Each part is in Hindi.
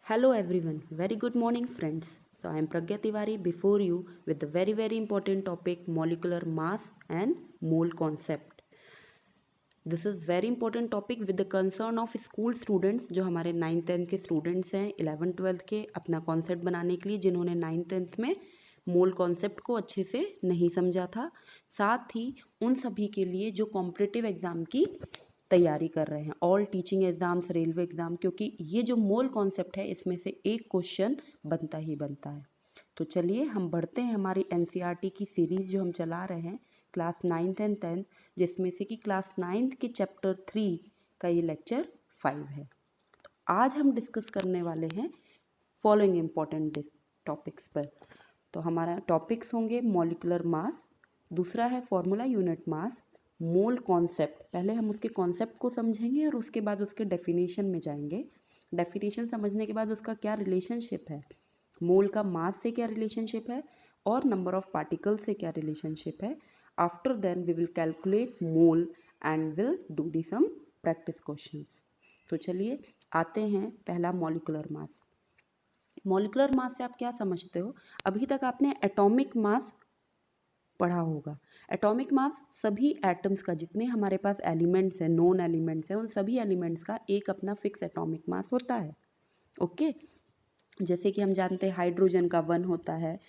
Hello everyone, very good morning friends. So I am Pragya Tiwari before you with the very important topic molecular mass and mole concept. This is very important topic with the concern of school students जो हमारे 9th 10th के students हैं 11th 12th के अपना concept बनाने के लिए जिन्होंने 9th 10th में मोल कॉन्सेप्ट को अच्छे से नहीं समझा था, साथ ही उन सभी के लिए जो कॉम्पिटिटिव एग्जाम की तैयारी कर रहे हैं, all teaching exams, railway exam, क्योंकि ये जो मोल कॉन्सेप्ट है इसमें से एक क्वेश्चन बनता ही बनता है। तो चलिए हम बढ़ते हैं हमारी एनसीईआरटी की सीरीज जो हम चला रहे हैं क्लास 9th एंड 10th, जिसमें से कि क्लास 9th के चैप्टर 3 का ये लेक्चर 5 है। तो आज हम डिस्कस करने वाले हैं फॉलोइंग इंपॉर्टेंट टॉपिक्स पर। तो हमारा टॉपिक्स होंगे मॉलिक्यूलर मास, दूसरा है फॉर्मूला यूनिट मास, मोल कॉन्सेप्ट, पहले हम उसके कॉन्सेप्ट को समझेंगे और उसके बाद उसके डेफिनेशन में जाएंगे। डेफिनेशन समझने के बाद उसका क्या रिलेशनशिप है, मोल का मास से क्या रिलेशनशिप है और नंबर ऑफ पार्टिकल से क्या रिलेशनशिप है। After then we will calculate mole and will do the some practice questions. तो चलिए आते हैं पहला मॉलिक्यूलर मास। मॉलिक्यूलर मास से आप क्या समझते हो? अभी तक आपने एटॉमिक मास पढ़ा होगा। एटॉमिक मास सभी एटम्स का, जितने हमारे पास एलिमेंट्स हैं, नॉन एलिमेंट्स हैं, उन सभी एलिमेंट्स का एक अपना फिक्स एटॉमिक मास होता है। ओके, जैसे कि हम जानते हैं हाइड्रोजन का 1 होता है,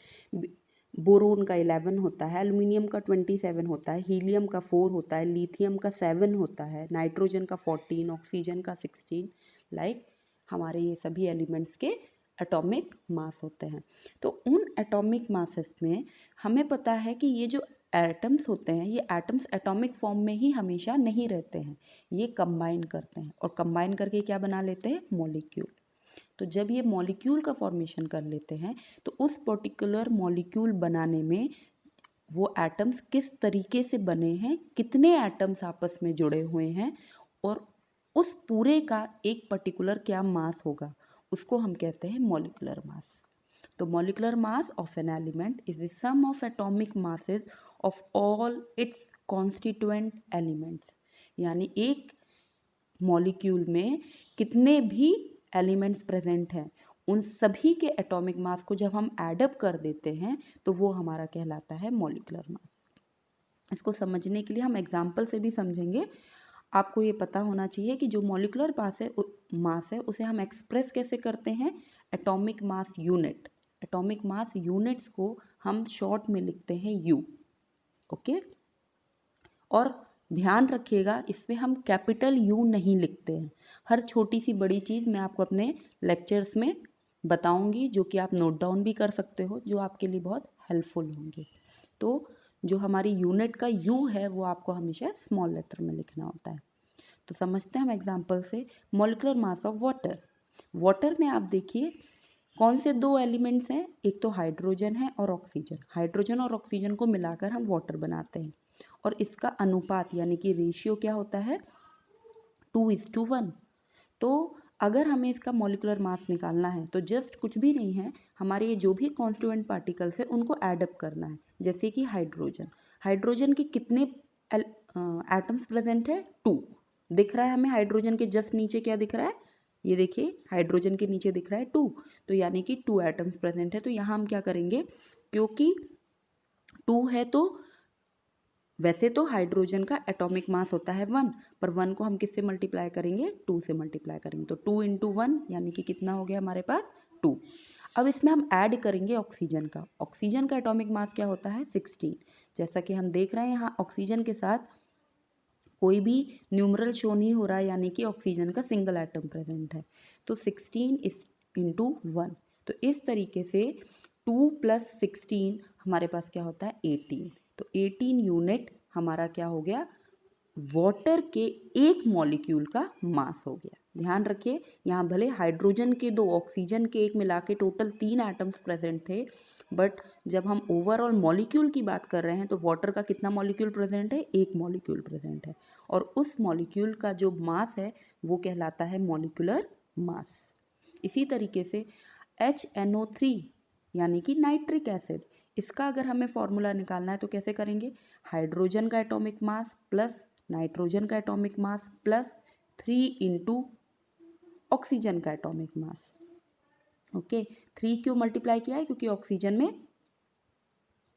बोरोन का 11 होता है, एल्यूमिनियम का 27 होता है, हीलियम का 4 होता है, लिथियम का 7 होता है, नाइट्रोजन का 14, ऑक्सीजन का 16, लाइक हमारे ये सभी एलिमेंट्स के एटॉमिक मास होते हैं। तो उन एटॉमिक मासेस में हमें पता है कि ये जो एटम्स होते हैं, ये एटम्स एटॉमिक फॉर्म में ही हमेशा नहीं रहते हैं, ये कंबाइन करते हैं और कंबाइन करके क्या बना लेते हैं? मॉलिक्यूल। तो जब ये मॉलिक्यूल का फॉर्मेशन कर लेते हैं तो उस पर्टिकुलर मॉलिक्यूल बनाने में वो एटम्स किस तरीके से बने हैं, कितने एटम्स आपस में जुड़े हुए हैं और उस पूरे का एक पर्टिकुलर क्या मास होगा, उसको हम कहते हैं मॉलिक्यूलर मास। तो molecular mass of an element is the sum of atomic masses of all its constituent elements, यानी एक मॉलिक्यूल में कितने भी एलिमेंट्स प्रेजेंट हैं उन सभी के एटॉमिक मास को जब हम एडअप कर देते हैं तो वो हमारा कहलाता है मॉलिक्यूलर मास। इसको समझने के लिए हम एग्जाम्पल से भी समझेंगे। आपको ये पता होना चाहिए कि जो मॉलिक्यूलर मास है उसे हम एक्सप्रेस कैसे करते हैं? Atomic mass unit. Atomic mass units को हम शॉर्ट में लिखते हैं यू। ओके, और ध्यान रखिएगा इसमें हम कैपिटल यू नहीं लिखते हैं। हर छोटी सी बड़ी चीज़ मैं आपको अपने लेक्चर्स में बताऊंगी, जो कि आप नोट डाउन भी कर सकते हो, जो आपके लिए बहुत हेल्पफुल होंगे। तो जो हमारी यूनिट का यू है वो आपको हमेशा स्मॉल लेटर में लिखना होता है। तो समझते हैं हम एग्जाम्पल से। Molecular mass of water. Water में आप देखिए कौन से दो एलिमेंट्स हैं, एक तो हाइड्रोजन है और ऑक्सीजन। हाइड्रोजन और ऑक्सीजन को मिलाकर हम वाटर बनाते हैं और इसका अनुपात यानी कि रेशियो क्या होता है? 2:1। तो अगर हमें इसका मॉलिक्यूलर मास निकालना है तो जस्ट कुछ भी नहीं है, हमारे ये जो भी कॉन्स्टिट्यूएंट पार्टिकल्स है उनको एडअप करना है। जैसे कि हाइड्रोजन, हाइड्रोजन के कितने एटम्स प्रेजेंट है? 2 दिख रहा है हमें। हाइड्रोजन के जस्ट नीचे क्या दिख रहा है? ये देखिए हाइड्रोजन के नीचे दिख रहा है 2, तो यानी कि 2 एटम्स प्रेजेंट है। तो यहाँ हम क्या करेंगे, क्योंकि 2 है तो वैसे तो हाइड्रोजन का एटॉमिक मास होता है 1, पर 1 को हम किससे मल्टीप्लाई करेंगे? 2 से मल्टीप्लाई करेंगे। तो 2 × 1 यानी कि कितना हो गया हमारे पास? 2। अब इसमें हम ऐड करेंगे ऑक्सीजन का। ऑक्सीजन का एटॉमिक मास क्या होता है? 16। जैसा कि हम देख रहे हैं यहाँ ऑक्सीजन के साथ कोई भी न्यूमरल शो नहीं हो रहा है, यानी कि ऑक्सीजन का सिंगल एटम प्रेजेंट है। तो 16 × 1, तो इस तरीके से 2 + 16 हमारे पास क्या होता है? 18। तो 18 यूनिट हमारा क्या हो गया? वाटर के एक मॉलिक्यूल का मास हो गया। ध्यान रखिए यहाँ भले हाइड्रोजन के 2, ऑक्सीजन के 1 मिला के टोटल 3 एटम्स प्रेजेंट थे, बट जब हम ओवरऑल मॉलिक्यूल की बात कर रहे हैं तो वाटर का कितना मॉलिक्यूल प्रेजेंट है? एक मॉलिक्यूल प्रेजेंट है और उस मॉलिक्यूल का जो मास है वो कहलाता है मॉलिक्यूलर मास। इसी तरीके से HNO3 यानी कि नाइट्रिक एसिड, इसका अगर हमें फॉर्मूला निकालना है तो कैसे करेंगे? हाइड्रोजन का एटॉमिक मास प्लस नाइट्रोजन का एटॉमिक मास प्लस 3 × ऑक्सीजन का एटॉमिक मास। ओके, 3 क्यों मल्टीप्लाई किया है? क्योंकि ऑक्सीजन में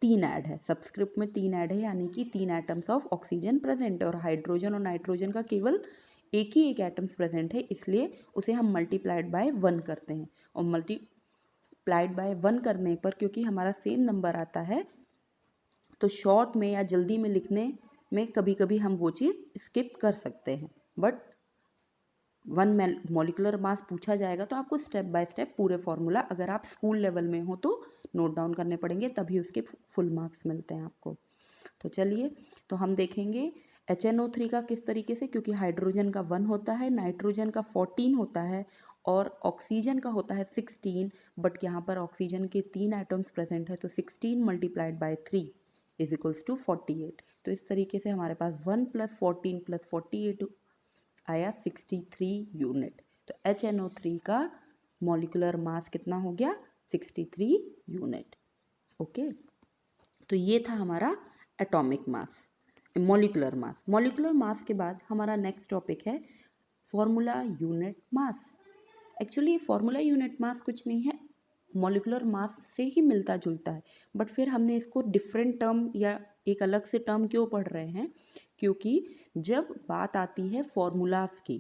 3 ऐड है, सबस्क्रिप्ट में 3 ऐड है, यानी कि 3 एटम्स ऑफ ऑक्सीजन प्रेजेंट है और हाइड्रोजन और नाइट्रोजन का केवल एक ही एक एटम्स प्रेजेंट है, इसलिए उसे हम मल्टीप्लाइड बाय 1 करते हैं। और मल्टीप्लाइड बाय 1 करने पर क्योंकि हमारा सेम नंबर आता है, तो शॉर्ट में या जल्दी में लिखने में कभी कभी हम वो चीज़ स्किप कर सकते हैं, बट 1 मॉलिक्यूलर मास पूछा जाएगा तो आपको स्टेप बाय स्टेप पूरे फॉर्मूला, अगर आप स्कूल लेवल में हो तो नोट डाउन करने पड़ेंगे, तभी उसके फुल मार्क्स मिलते हैं आपको। तो चलिए, तो हम देखेंगे HNO3 का किस तरीके से, क्योंकि हाइड्रोजन का 1 होता है, नाइट्रोजन का 14 होता है और ऑक्सीजन का होता है 16, बट यहाँ पर ऑक्सीजन के 3 एटम्स प्रेजेंट है, तो 16 multiplied by 3 is equals to 48। तो इस तरीके से हमारे पास 1 + 14 + 48 आया 63 यूनिट। तो HNO3 का मॉलिक्यूलर मास कितना हो गया? 63 यूनिट। ओके, तो ये था हमारा atomic mass, molecular mass. Molecular mass के बाद हमारा नेक्स्ट टॉपिक है फॉर्मूला यूनिट मास। एक्चुअली फॉर्मूला यूनिट मास कुछ नहीं है, मॉलिक्यूलर मास से ही मिलता जुलता है, बट फिर हमने इसको डिफरेंट टर्म या एक अलग से टर्म क्यों पढ़ रहे हैं? क्योंकि जब बात आती है फॉर्मूलाज की,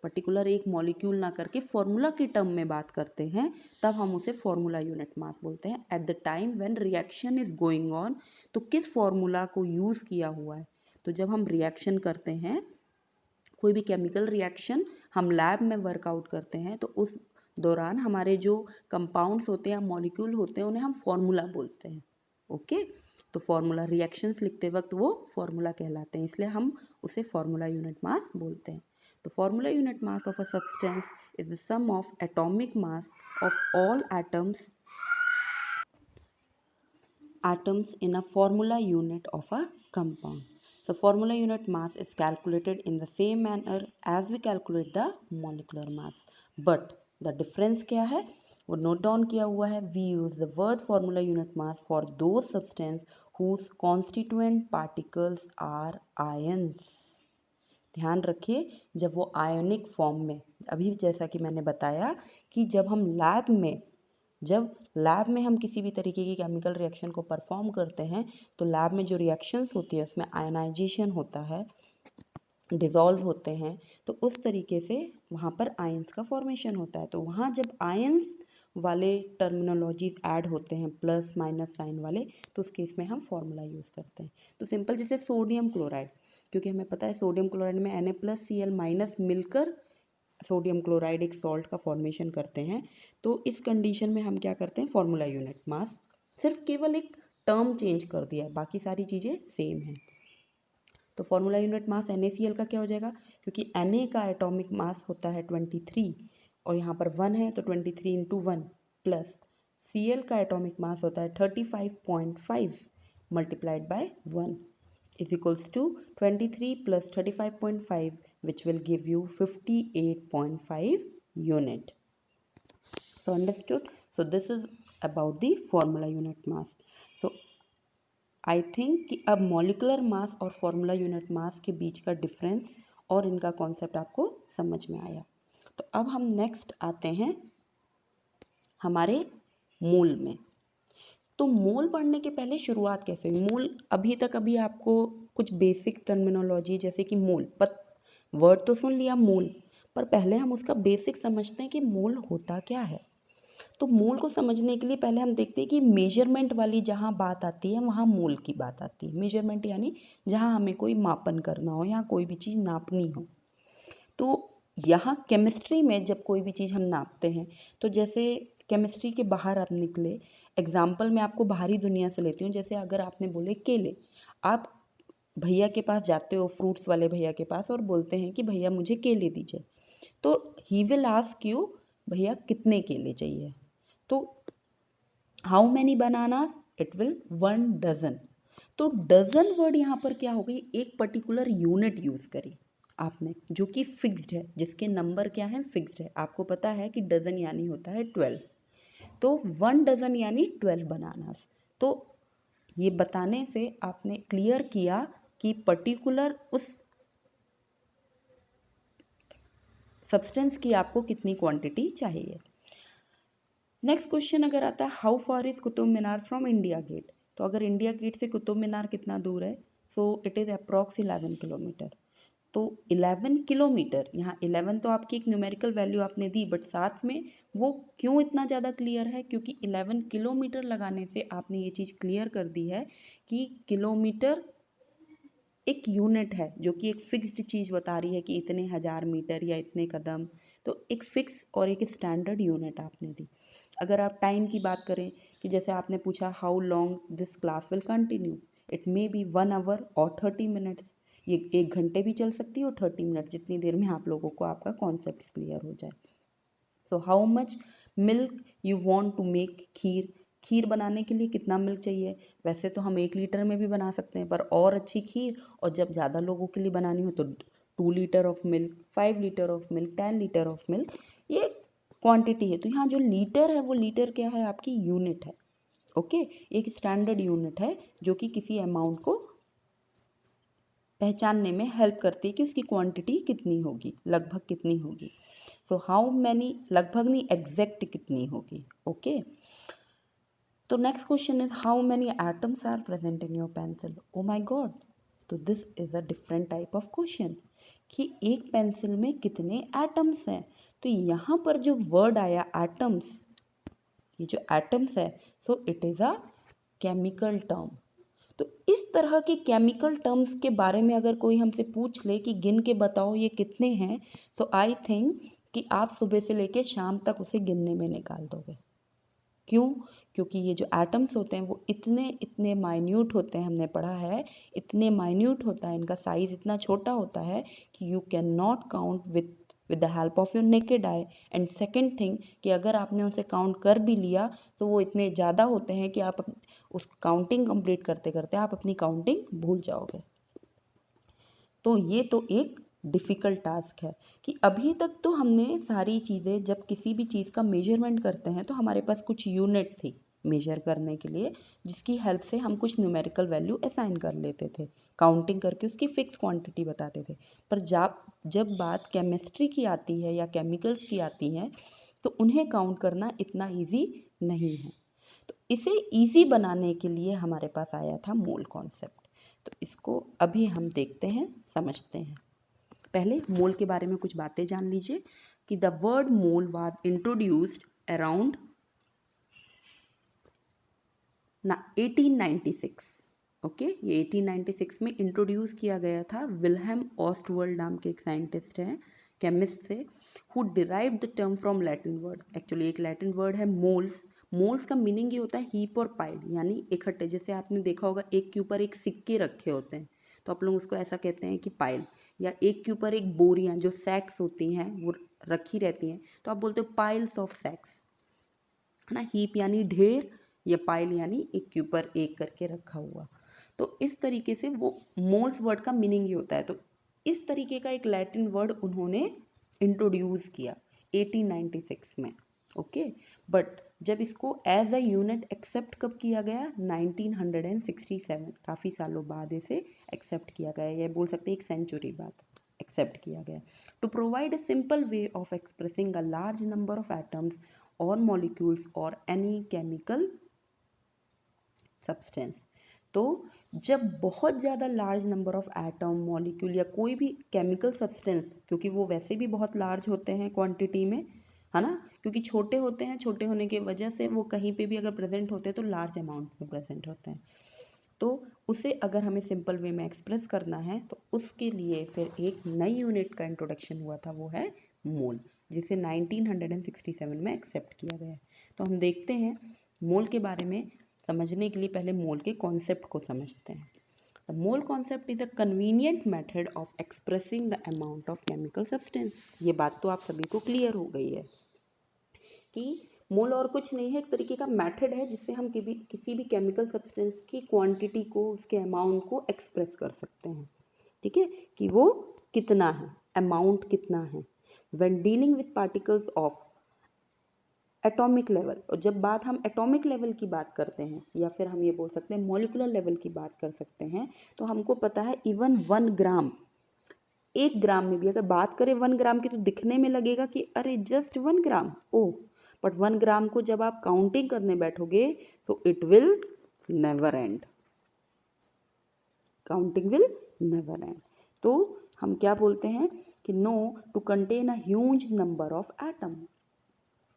पर्टिकुलर एक मॉलिक्यूल ना करके फॉर्मूला के टर्म में बात करते हैं, तब हम उसे फॉर्मूला यूनिट मास बोलते हैं। At the time when reaction is going on, तो किस फॉर्मूला को यूज किया हुआ है? तो जब हम रिएक्शन करते हैं, कोई भी केमिकल रिएक्शन हम लैब में वर्कआउट करते हैं, तो उस दौरान हमारे जो कंपाउंड्स होते हैं, मॉलिक्यूल होते हैं, उन्हें हम फॉर्मूला बोलते हैं। ओके, तो फॉर्मूला रिएक्शंस लिखते वक्त वो फॉर्मूला कहलाते हैं, इसलिए हम उसे फॉर्मूला यूनिट मास बोलते हैं। तो formula unit mass of a substance is the sum of atomic mass of all atoms in a formula unit of a compound. So formula unit mass is calculated in the same manner as we calculate the molecular mass. But the difference क्या है वो नोट डाउन किया हुआ है. We use the word formula unit mass for those substance whose constituent particles are ions. ध्यान रखिए, जब वो आयोनिक फॉर्म में, अभी जैसा कि मैंने बताया कि जब लैब में हम किसी भी तरीके की केमिकल रिएक्शन को परफॉर्म करते हैं, तो लैब में जो रिएक्शंस होती है उसमें आयनाइजेशन होता है, डिसॉल्व होते हैं, तो उस तरीके से वहाँ पर आयंस का फॉर्मेशन होता है। तो वहाँ जब आयंस वाले टर्मिनोलॉजीज ऐड होते हैं, प्लस माइनस साइन वाले, तो उस केस में हम फॉर्मूला यूज़ करते हैं। तो सिंपल जैसे सोडियम क्लोराइड, क्योंकि हमें पता है सोडियम क्लोराइड में Na+Cl- मिलकर सोडियम क्लोराइड एक सॉल्ट का फॉर्मेशन करते हैं। तो इस कंडीशन में हम क्या करते हैं? फॉर्मूला यूनिट मास, सिर्फ केवल एक टर्म चेंज कर दिया है, बाकी सारी चीज़ें सेम हैं। तो फॉर्मूला यूनिट मास NaCl का क्या हो जाएगा? क्योंकि Na का एटॉमिक मास होता है 23 और यहाँ पर 1 है, तो 23 × 1 प्लस Cl का एटॉमिक मास होता है 35.5 multiplied by 1 is equals to 23 plus 35.5, which will give you 58.5 unit. So understood? So this is about the formula unit mass. So I think कि अब मॉलिकुलर मास और फॉर्मूला यूनिट मास के बीच का डिफरेंस और इनका कॉन्सेप्ट आपको समझ में आया। तो अब हम नेक्स्ट आते हैं हमारे मोल में। तो मोल पढ़ने के पहले शुरुआत कैसे हुई? मोल अभी आपको कुछ बेसिक टर्मिनोलॉजी जैसे कि मोल, वर्ड तो सुन लिया मोल, पर पहले हम उसका बेसिक समझते हैं कि मोल होता क्या है। तो मोल को समझने के लिए पहले हम देखते हैं कि मेजरमेंट वाली जहाँ बात आती है वहाँ मोल की बात आती है। मेजरमेंट यानी जहाँ हमें कोई मापन करना हो या कोई भी चीज़ नापनी हो। तो यहाँ केमिस्ट्री में जब कोई भी चीज़ हम नापते हैं, तो जैसे केमिस्ट्री के बाहर आप निकले, एग्जाम्पल मैं आपको बाहरी दुनिया से लेती हूँ। जैसे अगर आपने बोले केले, आप भैया के पास जाते हो, फ्रूट्स वाले भैया के पास, और बोलते हैं कि भैया मुझे केले दीजिए, तो ही विल आस्क यू भैया कितने केले चाहिए? तो how many bananas? It will 1 dozen. तो डजन वर्ड यहाँ पर क्या हो गई? एक पर्टिकुलर यूनिट यूज करी आपने जो कि फिक्स्ड है, जिसके नंबर क्या है? फिक्स्ड है। आपको पता है कि डजन यानी होता है 12, तो 1 डजन यानी 12 बनानास। तो ये बताने से आपने क्लियर किया कि पर्टिकुलर उस सब्सटेंस की आपको कितनी क्वांटिटी चाहिए। नेक्स्ट क्वेश्चन अगर आता है how far is Qutub Minar from India Gate, तो अगर इंडिया गेट से कुतुब मीनार कितना दूर है, so it is approx 11 kilometre. तो 11 किलोमीटर, यहाँ 11 तो आपकी एक न्यूमेरिकल वैल्यू आपने दी, बट साथ में वो क्यों इतना ज़्यादा क्लियर है, क्योंकि 11 किलोमीटर लगाने से आपने ये चीज़ क्लियर कर दी है कि किलोमीटर एक यूनिट है जो कि एक फिक्स्ड चीज़ बता रही है कि इतने हज़ार मीटर या इतने कदम, तो एक फिक्स और एक स्टैंडर्ड यूनिट आपने दी। अगर आप टाइम की बात करें कि जैसे आपने पूछा how long this class will continue, it may be 1 hour और 30 मिनट्स, ये 1 घंटे भी चल सकती है और 30 मिनट, जितनी देर में आप लोगों को आपका कॉन्सेप्ट क्लियर हो जाए। So how much milk you want to make kheer, खीर बनाने के लिए कितना मिल्क चाहिए, वैसे तो हम 1 लीटर में भी बना सकते हैं, पर और अच्छी खीर और जब ज़्यादा लोगों के लिए बनानी हो तो 2 litre of milk, 5 litre of milk, 10 litre of milk, ये क्वांटिटी है। तो यहाँ जो लीटर है वो लीटर क्या है, आपकी यूनिट है। ओके, एक स्टैंडर्ड यूनिट है जो कि किसी अमाउंट को पहचानने में हेल्प करती है कि उसकी क्वांटिटी कितनी होगी, लगभग कितनी होगी। सो हाउ मैनी, लगभग नहीं, एग्जैक्ट कितनी होगी। ओके, तो next question is how many atoms are present in your pencil. Oh my God, तो this is a different type of question कि एक पेंसिल में कितने एटम्स हैं। तो यहाँ पर जो वर्ड आया एटम्स, ये जो एटम्स है, so it is a chemical term. तो इस तरह के केमिकल टर्म्स के बारे में अगर कोई हमसे पूछ ले कि गिन के बताओ ये कितने हैं, तो आई थिंक कि आप सुबह से लेके शाम तक उसे गिनने में निकाल दोगे। क्यों? क्योंकि ये जो एटम्स होते हैं वो इतने इतने माइन्यूट होते हैं, हमने पढ़ा है इतने माइन्यूट होता है, इनका साइज इतना छोटा होता है कि you can not count with the help of your naked eye. And second thing कि अगर आपने उसे काउंट कर भी लिया तो वो इतने ज़्यादा होते हैं कि आप उस काउंटिंग कंप्लीट करते करते आप अपनी काउंटिंग भूल जाओगे। तो ये तो एक डिफ़िकल्ट टास्क है कि अभी तक तो हमने सारी चीज़ें, जब किसी भी चीज़ का मेजरमेंट करते हैं तो हमारे पास कुछ यूनिट थी मेजर करने के लिए, जिसकी हेल्प से हम कुछ न्यूमेरिकल वैल्यू असाइन कर लेते थे, काउंटिंग करके उसकी फिक्स क्वांटिटी बताते थे। पर जब बात केमिस्ट्री की आती है या केमिकल्स की आती है तो उन्हें काउंट करना इतना ईजी नहीं है। तो इसे ईजी बनाने के लिए हमारे पास आया था मोल कॉन्सेप्ट। तो इसको अभी हम देखते हैं, समझते हैं। पहले मोल के बारे में कुछ बातें जान लीजिए कि the word mole was introduced around 1896। Okay, ये 1896 में इंट्रोड्यूस किया गया था। विल्हेम ऑस्टवर्ल्ड नाम के एक साइंटिस्ट हैं, केमिस्ट से, who derived the term from Latin word. Actually एक लैटिन वर्ड है मोल्स। मोल्स का मीनिंग ये होता है हीप और पाइल, यानी इकट्ठे। जैसे आपने देखा होगा एक के ऊपर एक सिक्के रखे होते हैं तो आप लोग उसको ऐसा कहते हैं कि पाइल, या एक के ऊपर एक बोरियां जो सैक्स होती हैं वो रखी रहती हैं तो आप बोलते हो पाइल्स ऑफ सैक्स, है ना। हीप यानी ढेर, या पाइल यानी एक के ऊपर एक करके रखा हुआ। तो इस तरीके से वो मोल्स वर्ड का मीनिंग ये होता है। तो इस तरीके का एक लैटिन वर्ड उन्होंने इंट्रोड्यूस किया 1896 में। ओके, बट जब इसको एज अ यूनिट एक्सेप्ट कब किया गया, 1967, काफ़ी सालों बाद इसे एक्सेप्ट किया गया, ये बोल सकते हैं 1 सेंचुरी बाद एक्सेप्ट किया गया। To provide a simple way of expressing a large number of atoms और मॉलिक्यूल्स और एनी केमिकल सब्सटेंस। तो जब बहुत ज़्यादा large number of atom, molecule या कोई भी केमिकल सब्सटेंस, क्योंकि वो वैसे भी बहुत लार्ज होते हैं क्वांटिटी में, है ना, क्योंकि छोटे होते हैं, छोटे होने की वजह से वो कहीं पे भी अगर प्रेजेंट होते हैं तो लार्ज अमाउंट में प्रेजेंट होते हैं। तो उसे अगर हमें सिंपल वे में एक्सप्रेस करना है तो उसके लिए फिर एक नई यूनिट का इंट्रोडक्शन हुआ था, वो है मोल, जिसे 1967 में एक्सेप्ट किया गया है। तो हम देखते हैं मोल के बारे में समझने के लिए पहले मोल के कॉन्सेप्ट को समझते हैं। The mole concept is a convenient method of expressing the amount of chemical substance. ये बात तो आप सभी को क्लियर हो गई है कि मोल और कुछ नहीं है, एक तरीके का मेथड है जिससे हम किसी भी केमिकल सब्सटेंस की क्वांटिटी को, उसके अमाउंट को एक्सप्रेस कर सकते हैं। ठीक है, कि वो कितना है, अमाउंट कितना है। When dealing with particles of atomic level, और जब बात हम एटॉमिक लेवल की बात करते हैं या फिर हम ये बोल सकते हैं मॉलिक्यूलर लेवल की बात कर सकते हैं, तो हमको पता है इवन 1 ग्राम, 1 ग्राम में भी अगर बात करें 1 ग्राम की तो दिखने में लगेगा कि अरे जस्ट 1 ग्राम, ओ, बट 1 ग्राम को जब आप काउंटिंग करने बैठोगे तो it will never end, counting will never end. तो हम क्या बोलते हैं कि know to contain a huge number of atom,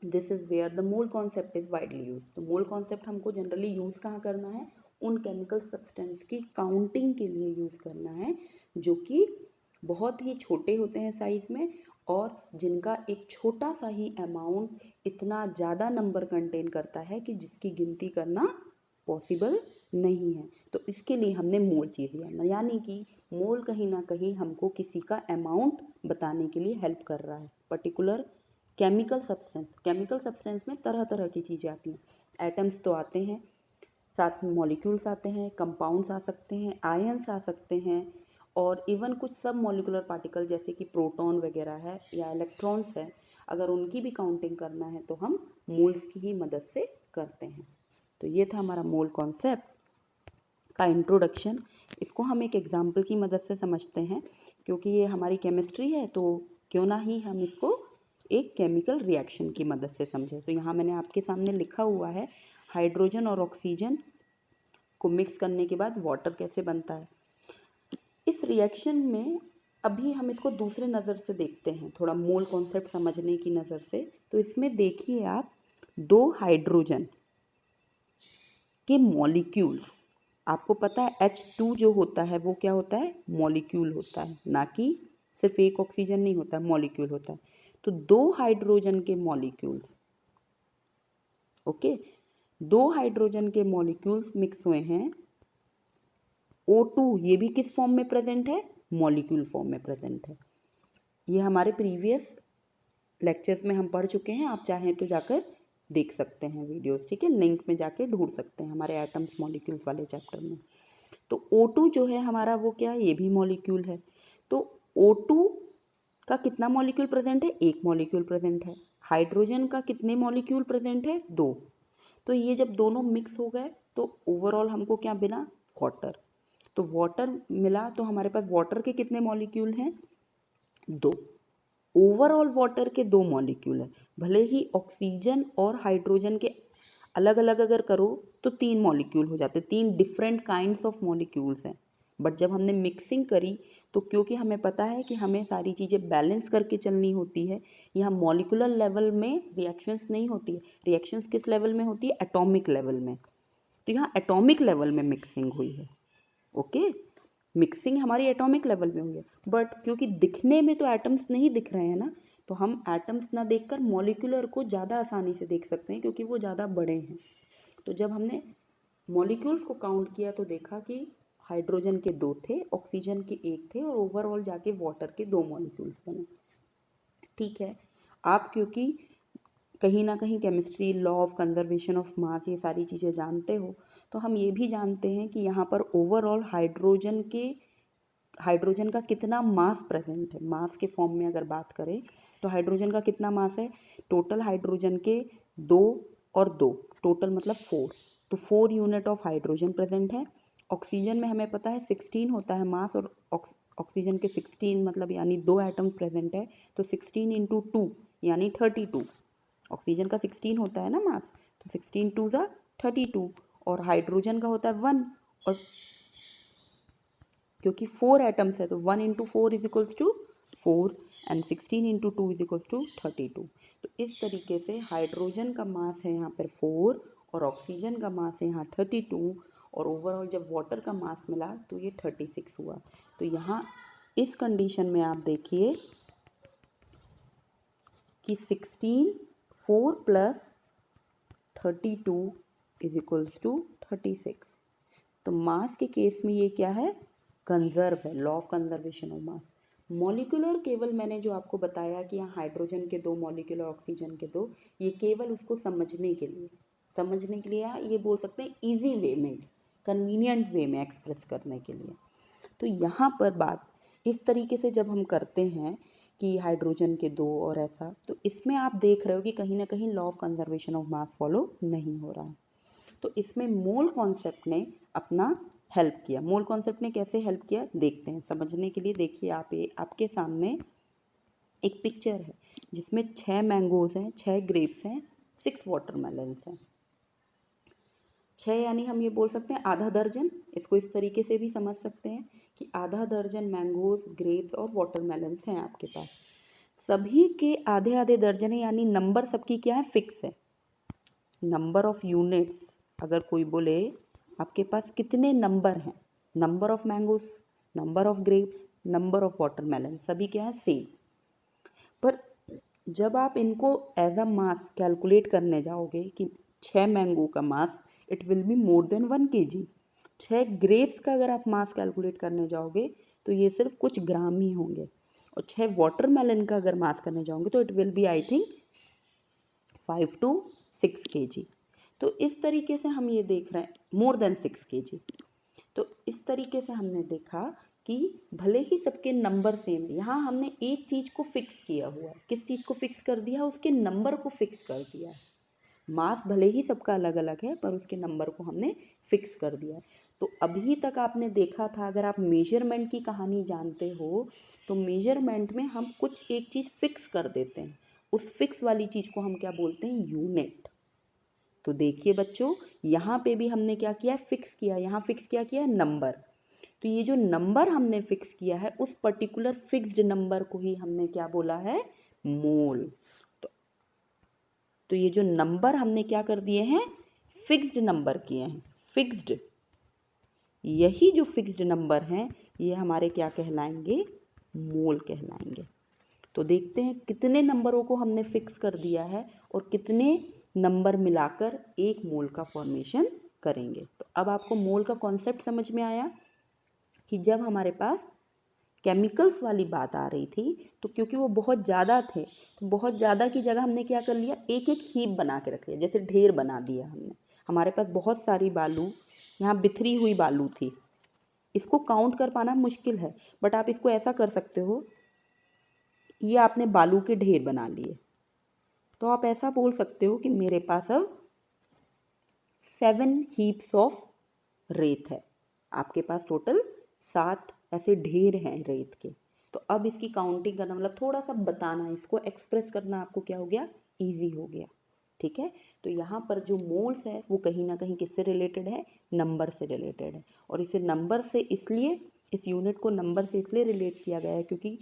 this is where the mole concept is widely use. तो मोल कॉन्सेप्ट हमको जनरली यूज कहाँ करना है, उन केमिकल सब्सटेंस की काउंटिंग के लिए यूज करना है जो कि बहुत ही छोटे होते हैं साइज में और जिनका एक छोटा सा ही अमाउंट इतना ज़्यादा नंबर कंटेन करता है कि जिसकी गिनती करना पॉसिबल नहीं है। तो इसके लिए हमने मोल चीज लिया, यानी कि मोल कहीं ना कहीं हमको किसी का अमाउंट बताने के लिए हेल्प कर रहा है। पर्टिकुलर केमिकल सब्सटेंस में तरह तरह की चीज़ें आती हैं, एटम्स तो आते हैं, साथ में मॉलिक्यूल्स आते हैं, कंपाउंड्स आ सकते हैं, आयंस आ सकते हैं और इवन कुछ सब मॉलिकुलर पार्टिकल जैसे कि प्रोटॉन वगैरह है या इलेक्ट्रॉन्स है, अगर उनकी भी काउंटिंग करना है तो हम मोल्स की ही मदद से करते हैं। तो ये था हमारा मोल कॉन्सेप्ट का इंट्रोडक्शन। इसको हम एक एग्जाम्पल की मदद से समझते हैं क्योंकि ये हमारी केमिस्ट्री है, तो क्यों ना ही हम इसको एक केमिकल रिएक्शन की मदद से समझें। तो यहाँ मैंने आपके सामने लिखा हुआ है हाइड्रोजन और ऑक्सीजन को मिक्स करने के बाद वाटर कैसे बनता है। इस रिएक्शन में अभी हम इसको दूसरे नज़र से देखते हैं, थोड़ा मोल कॉन्सेप्ट समझने की नज़र से। तो इसमें देखिए आप, 2 हाइड्रोजन के मॉलिक्यूल्स, आपको पता है H2 जो होता है वो क्या होता है, मॉलिक्यूल होता है, ना कि सिर्फ एक ऑक्सीजन नहीं होता, मॉलिक्यूल होता है। तो 2 हाइड्रोजन के मॉलिक्यूल्स, ओके, 2 हाइड्रोजन के मॉलिक्यूल्स मिक्स हुए हैं O2, ये भी किस फॉर्म में प्रेजेंट है, मॉलिक्यूल फॉर्म में प्रेजेंट है। ये हमारे प्रीवियस लेक्चर्स में हम पढ़ चुके हैं, आप चाहें तो जाकर देख सकते हैं वीडियोस, ठीक है, लिंक में जाके ढूंढ सकते हैं हमारे एटम्स मॉलिक्यूल्स वाले चैप्टर में। तो O2 जो है हमारा वो क्या है, ये भी मॉलिक्यूल है। तो O2 का कितना मॉलिक्यूल प्रेजेंट है, एक मॉलिक्यूल प्रेजेंट है। हाइड्रोजन का कितने मॉलिक्यूल प्रेजेंट है, 2। तो ये जब दोनों मिक्स हो गए तो ओवरऑल हमको क्या मिला, वाटर। तो वाटर मिला तो हमारे पास वाटर के कितने मॉलिक्यूल हैं, 2। ओवरऑल वाटर के 2 मॉलिक्यूल है। भले ही ऑक्सीजन और हाइड्रोजन के अलग अलग अगर करो तो 3 मॉलिक्यूल हो जाते, 3 डिफरेंट काइंड्स ऑफ मॉलिक्यूल्स हैं। बट जब हमने मिक्सिंग करी तो क्योंकि हमें पता है कि हमें सारी चीज़ें बैलेंस करके चलनी होती है, यहाँ मॉलिकुलर लेवल में रिएक्शंस नहीं होती है, रिएक्शंस किस लेवल में होती है, एटॉमिक लेवल में। तो यहाँ एटॉमिक लेवल में मिक्सिंग हुई है, ओके, मिक्सिंग हमारी एटॉमिक लेवल में हुई है। बट क्योंकि दिखने में तो एटम्स नहीं दिख रहे हैं ना, तो हम एटम्स ना देखकर मॉलिक्यूलर को ज़्यादा आसानी से देख सकते हैं क्योंकि वो ज़्यादा बड़े हैं। तो जब हमने मॉलिक्यूल्स को काउंट किया तो देखा कि हाइड्रोजन के 2 थे, ऑक्सीजन के 1 थे और ओवरऑल जाके वाटर के 2 मॉलिक्यूल्स बने। ठीक है, आप क्योंकि कहीं ना कहीं chemistry, law of conservation of mass, ये सारी चीज़ें जानते हो, तो हम ये भी जानते हैं कि यहाँ पर ओवरऑल हाइड्रोजन का कितना मास प्रेजेंट है। मास के फॉर्म में अगर बात करें तो हाइड्रोजन का कितना मास है, टोटल हाइड्रोजन के 2 और 2, टोटल मतलब 4, तो 4 यूनिट ऑफ हाइड्रोजन प्रेजेंट है। ऑक्सीजन में हमें पता है 16 होता है मास, और ऑक्सीजन के 16 मतलब यानी 2 एटम प्रेजेंट है, तो 16 इंटू 2 यानी 32। ऑक्सीजन का 16 होता है ना मास, तो 16 टू ज़ा 32, और हाइड्रोजन का होता है 1, और क्योंकि 4 एटम्स है तो 1 into 4 is equals to 4 and 16 into 2 is equals to 32। तो इस तरीके से हाइड्रोजन का मास है यहाँ पर 4 और ऑक्सीजन का मास है यहाँ 32, और ओवरऑल जब वाटर का मास मिला तो ये 36 हुआ। तो यहाँ इस कंडीशन में आप देखिए कि 16, 4 प्लस 32 इज इक्वल्स टू 36। तो मास के केस में ये क्या है, कंजर्व है, law of conservation of mass. Molecular केवल मैंने जो आपको बताया कि यहाँ हाइड्रोजन के 2 मॉलिक्यूल और ऑक्सीजन के 2, ये केवल उसको समझने के लिए ये बोल सकते हैं इजी वे में, कन्वीनियंट वे में एक्सप्रेस करने के लिए। तो यहाँ पर बात इस तरीके से जब हम करते हैं कि हाइड्रोजन के 2 और ऐसा, तो इसमें आप देख रहे हो कि कहीं ना कहीं law of conservation of mass follow नहीं हो रहा है। तो इसमें मोल कॉन्सेप्ट ने अपना हेल्प किया। मोल कॉन्सेप्ट ने कैसे हेल्प किया देखते हैं समझने के लिए। देखिए आप, ये आपके सामने एक पिक्चर है जिसमें 6 मैंगोज हैं, 6 ग्रेप्स हैं, 6 वाटरमेलन्स हैं। 6 यानी हम ये बोल सकते हैं आधा दर्जन। इसको इस तरीके से भी समझ सकते हैं कि आधा दर्जन मैंगोज, ग्रेप्स और वाटरमेलन्स हैं आपके पास। सभी के आधे आधे दर्जन है, यानी नंबर सबकी क्या है, फिक्स है। नंबर ऑफ यूनिट्स, अगर कोई बोले आपके पास कितने नंबर हैं, number of mangoes, number of grapes, number of watermelon, सभी क्या है, सेम। पर जब आप इनको एज अ मास कैलकुलेट करने जाओगे कि 6 मैंगो का mass, it will be more than 1 kg। 6 grapes का अगर आप मास कैलकुलेट करने जाओगे तो ये सिर्फ कुछ ग्राम ही होंगे, और 6 वाटरमेलन का अगर मास करने जाओगे तो it will be I think 5 to 6 kg। तो इस तरीके से हम ये देख रहे हैं, मोर देन 6 kg। तो इस तरीके से हमने देखा कि भले ही सबके नंबर सेम, यहाँ हमने एक चीज को फिक्स किया हुआ है। किस चीज को फिक्स कर दिया, उसके नंबर को फिक्स कर दिया है। मास भले ही सबका अलग अलग है, पर उसके नंबर को हमने फिक्स कर दिया है। तो अभी तक आपने देखा था, अगर आप मेजरमेंट की कहानी जानते हो तो मेजरमेंट में हम कुछ एक चीज फिक्स कर देते हैं, उस फिक्स वाली चीज को हम क्या बोलते हैं, यूनिट। तो देखिए बच्चों, यहाँ पे भी हमने क्या किया, फिक्स किया। यहाँ फिक्स किया नंबर। तो ये जो नंबर हमने फिक्स किया है, उस पर्टिकुलर फिक्स्ड नंबर को ही हमने क्या बोला है, मोल। तो ये जो नंबर हमने क्या कर दिए हैं, फिक्स्ड नंबर किए हैं, फिक्स्ड। यही जो फिक्स्ड नंबर हैं ये हमारे क्या कहलाएंगे, मोल कहलाएंगे। तो देखते हैं कितने नंबरों को हमने फिक्स कर दिया है और कितने नंबर मिलाकर एक मोल का फॉर्मेशन करेंगे। तो अब आपको मोल का कॉन्सेप्ट समझ में आया कि जब हमारे पास केमिकल्स वाली बात आ रही थी, तो क्योंकि वो बहुत ज़्यादा थे, तो बहुत ज़्यादा की जगह हमने क्या कर लिया, एक एक हीप बना के रख लिया, जैसे ढेर बना दिया हमने। हमारे पास बहुत सारी बालू, यहाँ बिखरी हुई बालू थी, इसको काउंट कर पाना मुश्किल है, बट आप इसको ऐसा कर सकते हो, ये आपने बालू के ढेर बना लिए, तो आप ऐसा बोल सकते हो कि मेरे पास अब 7 हीप्स ऑफ रेत है। आपके पास टोटल 7 ऐसे ढेर हैं रेत के। तो अब इसकी काउंटिंग करना, मतलब थोड़ा सा बताना, इसको एक्सप्रेस करना आपको क्या हो गया, इजी हो गया। ठीक है, तो यहाँ पर जो मोल्स है वो कहीं ना कहीं किससे रिलेटेड है, नंबर से रिलेटेड है। और इसे नंबर से इसलिए, इस यूनिट को नंबर से इसलिए रिलेट किया गया है क्योंकि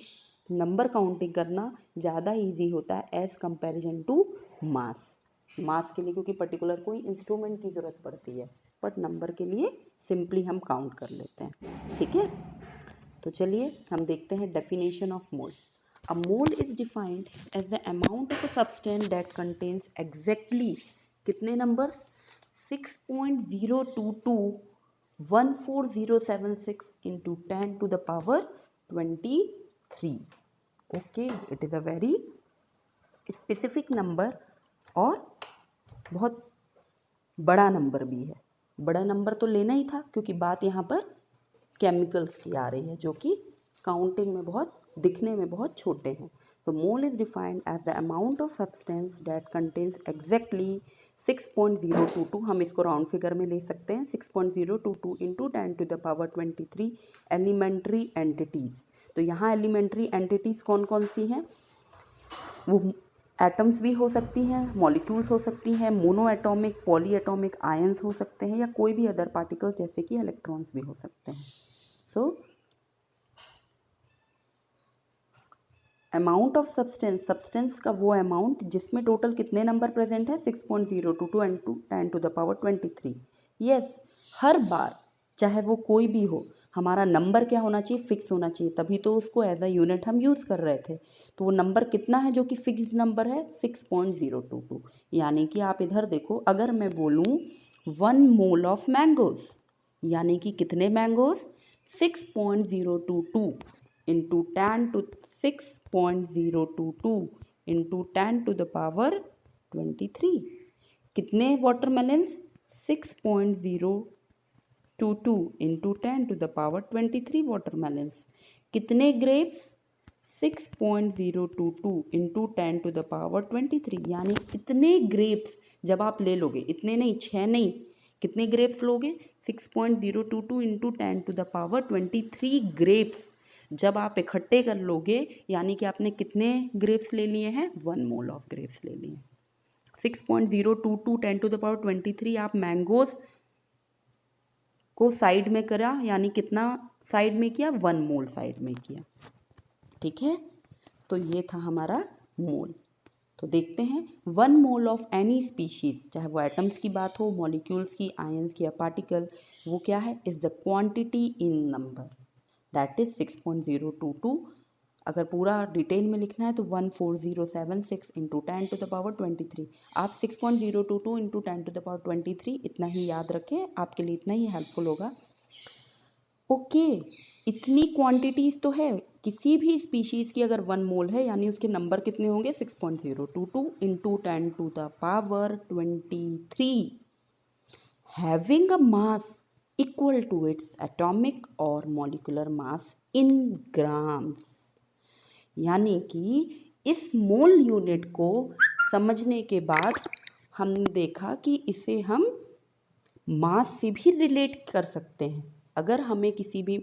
नंबर काउंटिंग करना ज़्यादा इजी होता है एज कंपैरिजन टू मास। मास के लिए क्योंकि पर्टिकुलर कोई इंस्ट्रूमेंट की ज़रूरत पड़ती है, बट नंबर के लिए सिंपली हम काउंट कर लेते हैं। ठीक है, तो चलिए हम देखते हैं definition of mole. A mole is defined as the amount of a substance that contains exactly कितने numbers, 6.022 14076 into 10 to the power 23। Okay, it is a very specific number और बहुत बड़ा नंबर भी है। बड़ा नंबर तो लेना ही था क्योंकि बात यहाँ पर केमिकल्स की आ रही है जो कि काउंटिंग में बहुत, दिखने में बहुत छोटे हैं। तो mole is defined as the amount of substance that contains exactly 6.022, हम इसको राउंड फिगर में ले सकते हैं, 6.022 into 10 to the power 23 elementary entities. तो यहाँ एलिमेंट्री एंटिटीज कौन कौन सी हैं, वो एटम्स भी हो सकती हैं, मॉलिक्यूल्स हो सकती हैं, mono atomic, poly atomic ions हो सकते हैं, या कोई भी अदर पार्टिकल जैसे कि इलेक्ट्रॉन्स भी हो सकते हैं। So amount of substance, substance का वो अमाउंट जिसमें टोटल कितने नंबर प्रेजेंट है, 6.022 and 10 to the power 23। Yes, हर बार चाहे वो कोई भी हो, हमारा नंबर क्या होना चाहिए, फिक्स होना चाहिए, तभी तो उसको एज अ यूनिट हम यूज़ कर रहे थे। तो वो नंबर कितना है जो कि फिक्स्ड नंबर है, 6.022। यानी कि आप इधर देखो, अगर मैं बोलूँ 1 मोल ऑफ मैंगोज, यानी कि कितने mangoes, 6.022 into 10 to 6.022 into 10 to the power 23। कितने watermelons, 6.022 into 10 to the power 23 watermelons. कितने grapes, 6.022 into 10 to the power 23। यानी इतने ग्रेप्स जब आप ले लोगे, इतने नहीं, 6 नहीं, कितने ग्रेप्स लोगे, 6.022 into 10 to the power 23 grapes जब आप इकट्ठे कर लोगे, यानी कि आपने कितने ग्रेप्स ले लिए हैं, 1 मोल ऑफ ग्रेप्स ले लिए। 6.022 10 to the power 23 आप मैंगोज को साइड में करा, यानी कितना साइड में किया, 1 मोल साइड में किया। ठीक है, तो ये था हमारा मोल। तो देखते हैं 1 मोल ऑफ एनी स्पीशीज, चाहे वो एटम्स की बात हो, मॉलिक्यूल्स की, आयंस की या पार्टिकल, वो क्या है, is the quantity in number, that is 6.022। अगर पूरा डिटेल में लिखना है तो 14076 इंटू 10 टू द पावर 23। आप 6.022 इंटू 10 टू द पावर 23 इतना ही याद रखें, आपके लिए इतना ही हेल्पफुल होगा। ओके, इतनी क्वांटिटीज तो है, किसी भी स्पीशीज की अगर 1 मोल है यानी उसके नंबर कितने होंगे, 6.022 into 10 to the power 23, having a mass equal to its atomic और मॉलिक्यूलर मास इन ग्राम्स। यानी कि इस मोल यूनिट को समझने के बाद हमने देखा कि इसे हम मास से भी रिलेट कर सकते हैं। अगर हमें किसी भी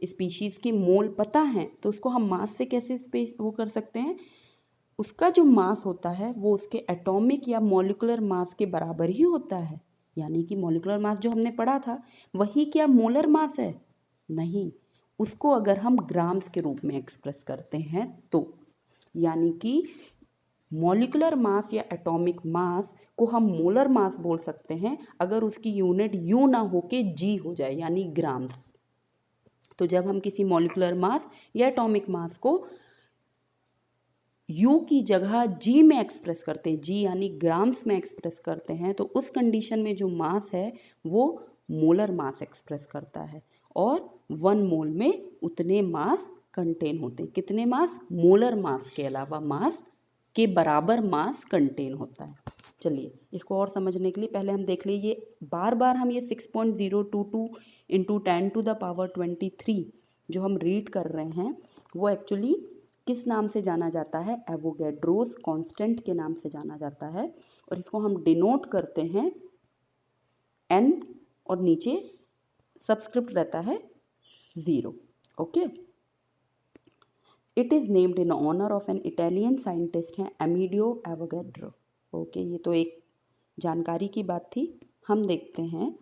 स्पीशीज की मोल पता है तो उसको हम मास से कैसे वो कर सकते हैं, उसका जो मास होता है वो उसके एटॉमिक या मॉलिक्यूलर मास के बराबर ही होता है। यानी कि मॉलिक्यूलर मास जो हमने पढ़ा था वही क्या मोलर मास है, नहीं, उसको अगर हम ग्राम्स के रूप में एक्सप्रेस करते हैं तो, यानी कि मॉलिक्यूलर मास या एटॉमिक मास को हम मोलर मास बोल सकते हैं अगर उसकी यूनिट यू ना होके जी हो जाए, यानी ग्राम्स। तो जब हम किसी मॉलिक्यूलर मास या एटॉमिक मास को यू की जगह जी में एक्सप्रेस करते हैं, जी यानी ग्राम्स में एक्सप्रेस करते हैं, तो उस कंडीशन में जो मास है वो मोलर मास एक्सप्रेस करता है। और 1 मोल में उतने मास कंटेन होते हैं, कितने मास, मोलर मास के अलावा मास के बराबर मास कंटेन होता है। चलिए इसको और समझने के लिए पहले हम देख लीजिए, बार बार हम ये 6.022 इंटू 10 टू द पावर 23 जो हम रीड कर रहे हैं वो एक्चुअली किस नाम से जाना जाता है, एवोगैड्रोस कांस्टेंट के नाम से जाना जाता है। और इसको हम डिनोट करते हैं n और नीचे सबस्क्रिप्ट रहता है 0। Okay, it is named in honour of an Italian scientist है एमिडियो एवोगैड्रो। ओके, ये तो एक जानकारी की बात थी। हम देखते हैं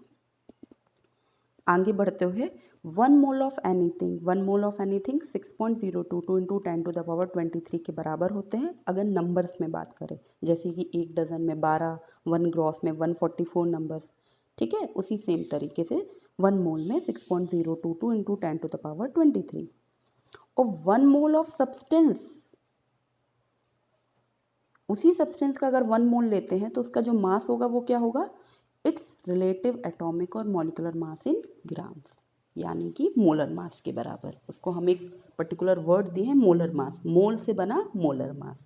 आगे बढ़ते हुए 1 mole of anything, 1 mole of anything 6.022 into 10 to the power 23 के बराबर होते हैं अगर नंबर्स में बात करें, जैसे कि 1 डजन में 12, 1 ग्रॉस में 144 नंबर्स। ठीक है, उसी सेम तरीके से 1 मोल में 6.022 इंटू 10 टू द पावर 23। और 1 मोल ऑफ सब्सटेंस, उसी सब्सटेंस का अगर 1 मोल लेते हैं तो उसका जो मास होगा वो क्या होगा, इट्स रिलेटिव एटॉमिक और मॉलिक्यूलर मास इन ग्राम्स, यानी कि मोलर मास के बराबर। उसको हम एक पर्टिकुलर वर्ड दिए हैं मोलर मास, मोल से बना molar mass.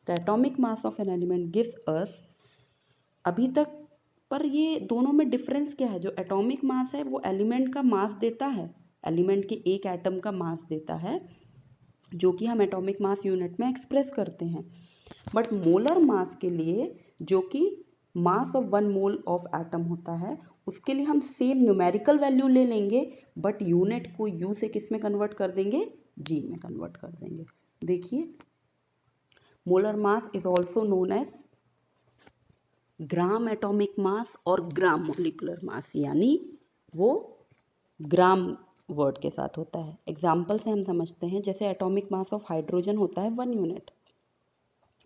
The atomic mass of an element gives us, अभी तक पर ये दोनों में डिफरेंस क्या है, जो एटॉमिक मास है वो एलिमेंट का मास देता है, एलिमेंट के एक एटम का मास देता है जो कि हम एटॉमिक मास यूनिट में एक्सप्रेस करते हैं। बट मोलर मास के लिए, जो कि mass of 1 mole of atom होता है, उसके लिए हम सेम न्यूमेरिकल वैल्यू ले लेंगे बट यूनिट को यू से किस में कन्वर्ट कर देंगे, जी में कन्वर्ट कर देंगे। देखिए, molar mass is also known as gram atomic mass और ग्राम मॉलिक्यूलर मास, यानी वो ग्राम वर्ड के साथ होता है। एग्जाम्पल से हम समझते हैं, जैसे एटॉमिक मास ऑफ हाइड्रोजन होता है 1 यूनिट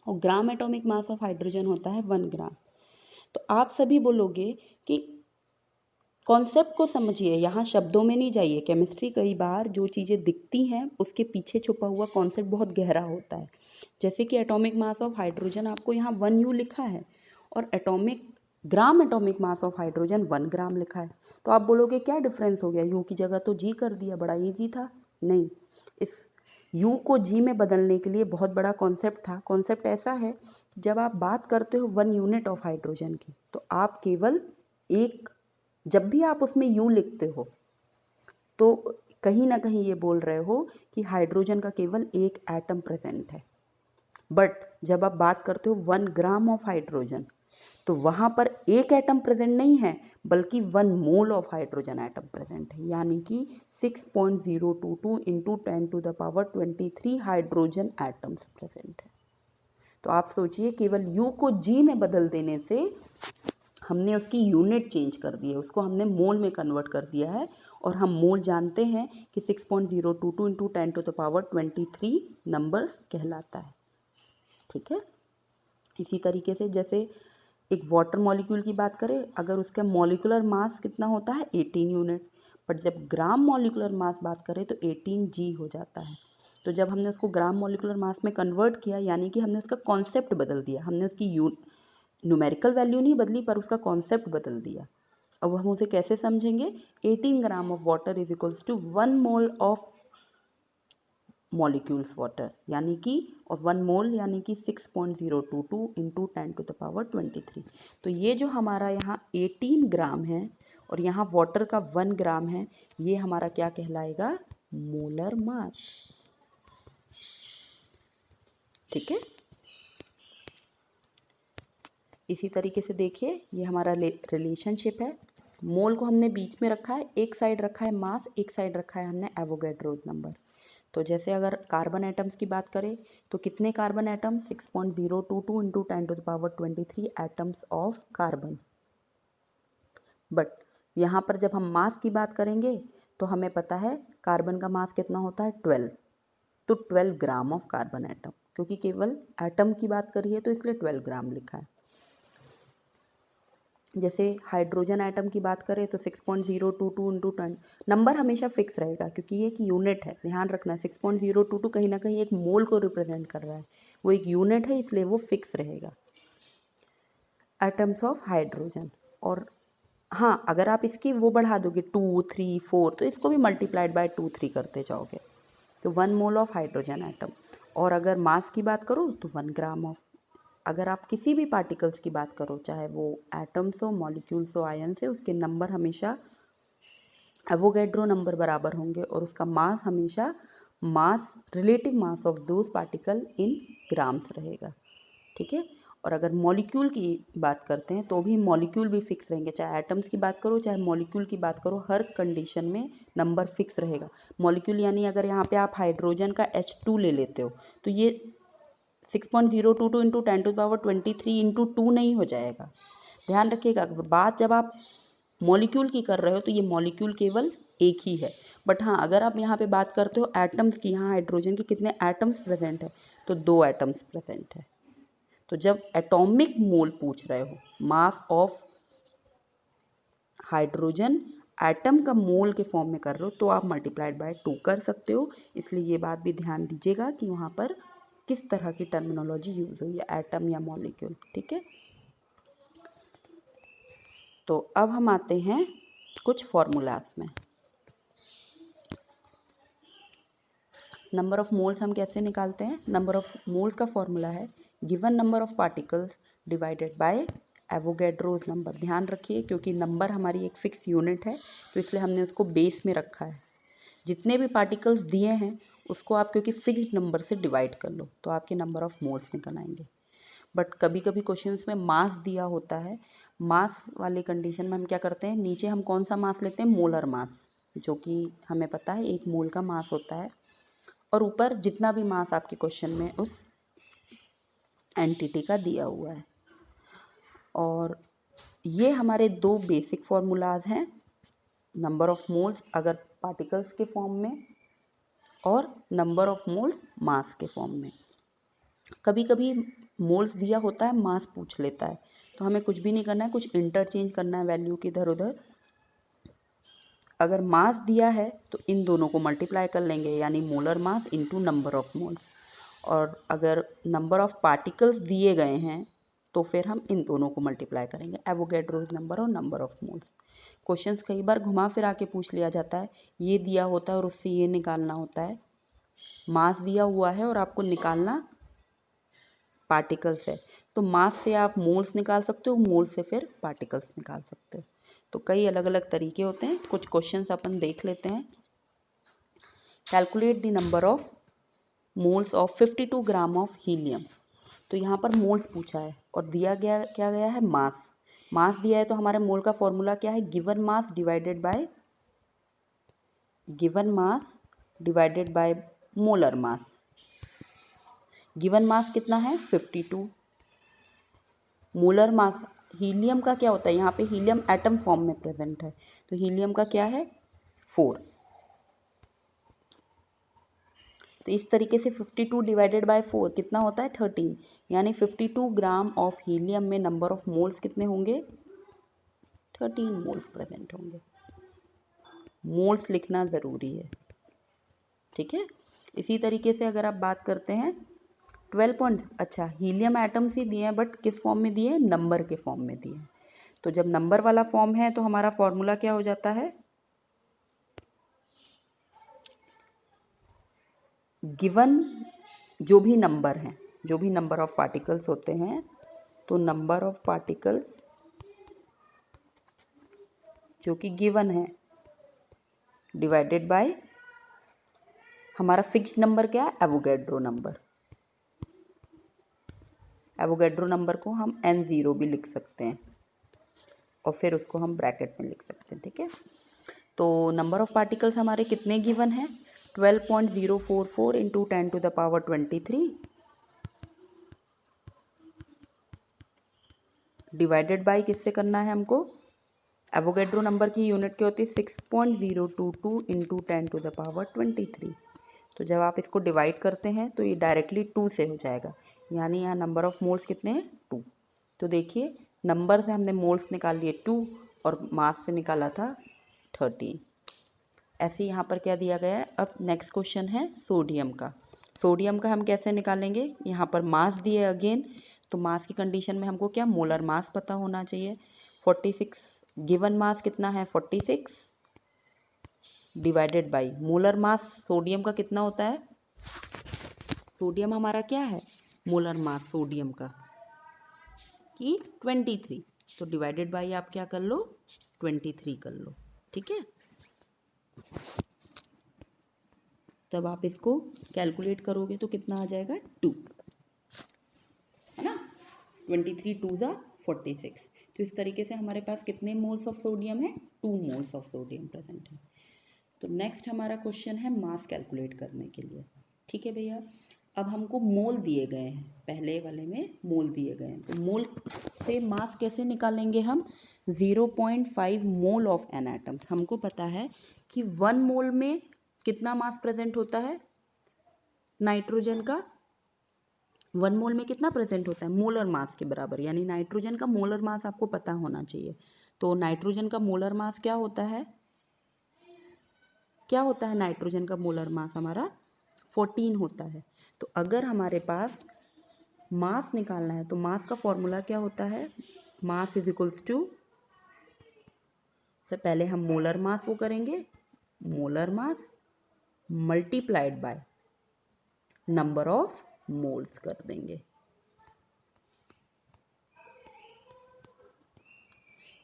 और ग्राम एटॉमिक मास ऑफ हाइड्रोजन होता है 1 ग्राम। तो आप सभी बोलोगे कि कॉन्सेप्ट को समझिए, यहाँ शब्दों में नहीं जाइए। केमिस्ट्री कई बार जो चीज़ें दिखती हैं उसके पीछे छुपा हुआ कॉन्सेप्ट बहुत गहरा होता है। जैसे कि एटॉमिक मास ऑफ हाइड्रोजन आपको यहाँ 1 यू लिखा है और ग्राम एटॉमिक मास ऑफ हाइड्रोजन 1 ग्राम लिखा है। तो आप बोलोगे क्या डिफरेंस हो गया, यू की जगह तो जी कर दिया, बड़ा ईजी था। नहीं, इस यू को जी में बदलने के लिए बहुत बड़ा कॉन्सेप्ट था। कॉन्सेप्ट ऐसा है कि जब आप बात करते हो 1 यूनिट ऑफ हाइड्रोजन की, तो आप केवल जब भी आप उसमें यू लिखते हो तो कहीं ना कहीं ये बोल रहे हो कि हाइड्रोजन का केवल एक एटम प्रेजेंट है। बट जब आप बात करते हो 1 ग्राम ऑफ हाइड्रोजन, तो वहां पर एक एटम प्रेजेंट नहीं है बल्कि 1 mole of hydrogen atom present है, यानी कि 6.022 into 10 to the power 23 hydrogen atoms present है। तो आप सोचिए केवल U को G में बदल देने से हमने उसकी यूनिट चेंज कर दी है, उसको हमने मोल में कन्वर्ट कर दिया है। और हम मोल जानते हैं कि 6.022 इंटू 10⁻23 नंबर्स कहलाता है। ठीक है, इसी तरीके से जैसे एक वाटर मॉलिक्यूल की बात करें, अगर उसका मॉलिक्यूलर मास कितना होता है 18 यूनिट, बट जब ग्राम मॉलिक्यूलर मास बात करें तो 18G हो जाता है। तो जब हमने उसको ग्राम मॉलिक्यूलर मास में कन्वर्ट किया, यानी कि हमने उसका कॉन्सेप्ट बदल दिया, हमने उसकी न्यूमेरिकल वैल्यू नहीं बदली पर उसका कॉन्सेप्ट बदल दिया। अब हम उसे कैसे समझेंगे? 18 gram of water is equals to 1 mole of molecules water, यानी कि और 1 मोल यानी कि 6.022 इंटू 10⁻23। तो ये जो हमारा यहाँ 18 ग्राम है और यहाँ वाटर का 1 ग्राम है, ये हमारा क्या कहलाएगा? Molar mass. ठीक है, इसी तरीके से देखिए ये हमारा रिलेशनशिप है। मोल को हमने बीच में रखा है, एक साइड रखा है मास, एक साइड रखा है हमने एवोगैड्रोस नंबर। तो जैसे अगर कार्बन एटम्स की बात करें तो कितने carbon atom? 6.022 into 10⁻23 atoms of carbon. But यहाँ पर जब हम मास की बात करेंगे तो हमें पता है कार्बन का मास कितना होता है? 12। तो 12 ग्राम ऑफ कार्बन एटम, क्योंकि केवल एटम की बात करी है तो इसलिए 12 ग्राम लिखा है। जैसे हाइड्रोजन एटम की बात करें तो 6.022 इंटू 10, नंबर हमेशा फिक्स रहेगा क्योंकि ये एक यूनिट है, ध्यान रखना। 6.022 कहीं ना कहीं एक मोल को रिप्रेजेंट कर रहा है, वो एक यूनिट है इसलिए वो फिक्स रहेगा। Atoms of hydrogen. और हाँ, अगर आप इसकी वो बढ़ा दोगे 2, 3, 4 तो इसको भी मल्टीप्लाइड बाय 2, 3 करते जाओगे तो 1 मोल ऑफ हाइड्रोजन एटम। और अगर मास की बात करो तो 1 ग्राम ऑफ। अगर आप किसी भी पार्टिकल्स की बात करो, चाहे वो एटम्स हो, मॉलिक्यूल्स हो, आयन्स है, उसके नंबर हमेशा एवोगैड्रो नंबर बराबर होंगे और उसका मास हमेशा mass, relative mass of those particle in grams रहेगा। ठीक है, और अगर मॉलिक्यूल की बात करते हैं तो भी मॉलिक्यूल भी फिक्स रहेंगे, चाहे एटम्स की बात करो चाहे मॉलिक्यूल की बात करो, हर कंडीशन में नंबर फिक्स रहेगा। मॉलिक्यूल यानी अगर यहाँ पे आप हाइड्रोजन का H2 ले लेते हो तो ये 6.022 इंटू 10⁻23 इंटू 2 नहीं हो जाएगा। ध्यान रखिएगा, बात जब आप मॉलिक्यूल की कर रहे हो तो ये मॉलिक्यूल केवल एक ही है। बट हाँ, अगर आप यहाँ पे बात करते हो एटम्स की, यहाँ हाइड्रोजन के कितने एटम्स प्रेजेंट है? तो 2 एटम्स प्रेजेंट है। तो जब एटॉमिक मोल पूछ रहे हो, मास ऑफ हाइड्रोजन एटम का मोल के फॉर्म में कर रहे हो तो आप मल्टीप्लाइड बाय 2 कर सकते हो। इसलिए ये बात भी ध्यान दीजिएगा कि वहाँ पर किस तरह की टर्मिनोलॉजी यूज हुई है, एटम या मॉलिक्यूल। ठीक है, तो अब हम आते हैं कुछ फॉर्मूलाज में। नंबर ऑफ मोल्स हम कैसे निकालते हैं? नंबर ऑफ मोल्स का फॉर्मूला है given number of particles divided by Avogadro's number. ध्यान रखिए क्योंकि नंबर हमारी एक फिक्स यूनिट है तो इसलिए हमने उसको बेस में रखा है। जितने भी पार्टिकल्स दिए हैं उसको आप क्योंकि फिक्स्ड नंबर से डिवाइड कर लो तो आपके नंबर ऑफ मोल्स निकल आएंगे। बट कभी कभी क्वेश्चंस में मास दिया होता है, मास वाले कंडीशन में हम क्या करते हैं, नीचे हम कौन सा मास लेते हैं? मोलर मास, जो कि हमें पता है 1 मोल का मास होता है, और ऊपर जितना भी मास आपके क्वेश्चन में उस एंटिटी का दिया हुआ है। और ये हमारे 2 बेसिक फॉर्मूलाज हैं, नंबर ऑफ मोल्स अगर पार्टिकल्स के फॉर्म में और नंबर ऑफ मोल्स मास के फॉर्म में। कभी कभी मोल्स दिया होता है, मास पूछ लेता है, तो हमें कुछ भी नहीं करना है, कुछ इंटरचेंज करना है वैल्यू की इधर उधर। अगर मास दिया है तो इन दोनों को मल्टीप्लाई कर लेंगे, यानी molar mass into number of moles. और अगर नंबर ऑफ पार्टिकल्स दिए गए हैं तो फिर हम इन दोनों को मल्टीप्लाई करेंगे, एवोगैड्रोस नंबर और नंबर ऑफ मोल्स। क्वेश्चंस कई बार घुमा फिरा के पूछ लिया जाता है, ये दिया होता है और उससे ये निकालना होता है। मास दिया हुआ है और आपको निकालना पार्टिकल्स है, तो मास से आप मोल्स निकाल सकते हो, मोल से फिर पार्टिकल्स निकाल सकते हो। तो कई अलग अलग तरीके होते हैं, कुछ क्वेश्चंस अपन देख लेते हैं। Calculate the number of moles of 52 gram of helium. तो यहाँ पर मोल्स पूछा है और दिया गया क्या गया है? मास। मास दिया है तो हमारे मोल का फॉर्मूला क्या है? Given mass divided by molar mass. Given mass कितना है 52। मोलर मास, हीलियम का क्या होता है, यहाँ पे हीलियम एटम फॉर्म में प्रेजेंट है, तो हीलियम का क्या है 4। तो इस तरीके से 52 डिवाइडेड बाय 4 कितना होता है 13, यानी 52 ग्राम ऑफ हीलियम में नंबर ऑफ मोल्स कितने होंगे 13 मोल्स प्रेजेंट होंगे। मोल्स लिखना ज़रूरी है, ठीक है। इसी तरीके से अगर आप बात करते हैं 12 पॉइंट, अच्छा हीलियम एटम्स ही दिए हैं बट किस फॉर्म में दिए हैं, नंबर के फॉर्म में दिए हैं। तो जब नंबर वाला फॉर्म है तो हमारा फॉर्मूला क्या हो जाता है, गिवन जो भी नंबर हैं, जो भी नंबर ऑफ पार्टिकल्स होते हैं, तो नंबर ऑफ पार्टिकल्स जो कि गिवन है डिवाइडेड बाय हमारा फिक्स्ड नंबर क्या है, एवोगैड्रो नंबर। एवोगैड्रो नंबर को हम n0 भी लिख सकते हैं और फिर उसको हम ब्रैकेट में लिख सकते हैं, ठीक है। तो नंबर ऑफ पार्टिकल्स हमारे कितने गिवन हैं 12.044 into 10 to the power 23 divided by किससे करना है हमको, एवोगैड्रो नंबर की यूनिट क्या होती है 6.022 इंटू 10 टू द पावर 23। तो जब आप इसको डिवाइड करते हैं तो ये डायरेक्टली 2 से हो जाएगा, यानी यहाँ नंबर ऑफ मोल्स कितने हैं 2। तो देखिए नंबर से हमने मोल्स निकाल लिए 2 और मास से निकाला था 13। ऐसे यहाँ पर क्या दिया गया है। अब नेक्स्ट क्वेश्चन है सोडियम का। सोडियम का हम कैसे निकालेंगे, यहाँ पर मास दिए अगेन, तो मास की कंडीशन में हमको क्या मोलर मास पता होना चाहिए। 46 गिवन मास कितना है 46 divided by molar mass sodium का कितना होता है, सोडियम हमारा क्या है मोलर मास सोडियम का कि 23, तो डिवाइडेड बाई आप क्या कर लो 23 कर लो, ठीक है। तब आप इसको कैलकुलेट करोगे तो कितना आ जाएगा 2, है ना। 23 2 ज़ा 46। तो इस तरीके से हमारे पास कितने मोल्स ऑफ सोडियम है 2 मोल्स ऑफ सोडियम प्रेजेंट है। तो नेक्स्ट हमारा क्वेश्चन है मास कैलकुलेट करने के लिए, ठीक है भैया। अब हमको मोल दिए गए हैं, पहले वाले में मोल दिए गए हैं, तो मोल से मास कैसे निकालेंगे हम, 0.5 मोल ऑफ एन एटम्स। हमको पता है कि 1 मोल में कितना मास प्रेजेंट होता है नाइट्रोजन का, 1 मोल में कितना प्रेजेंट होता है मोलर मास के बराबर, यानी नाइट्रोजन का मोलर मास आपको पता होना चाहिए। तो नाइट्रोजन का मोलर मास क्या होता है, क्या होता है नाइट्रोजन का मोलर मास हमारा 14 होता है। तो अगर हमारे पास मास निकालना है तो मास का फॉर्मूला क्या होता है, मास इज इक्वल्स टू, से पहले हम मोलर मास वो करेंगे, molar mass multiplied by number of moles कर देंगे,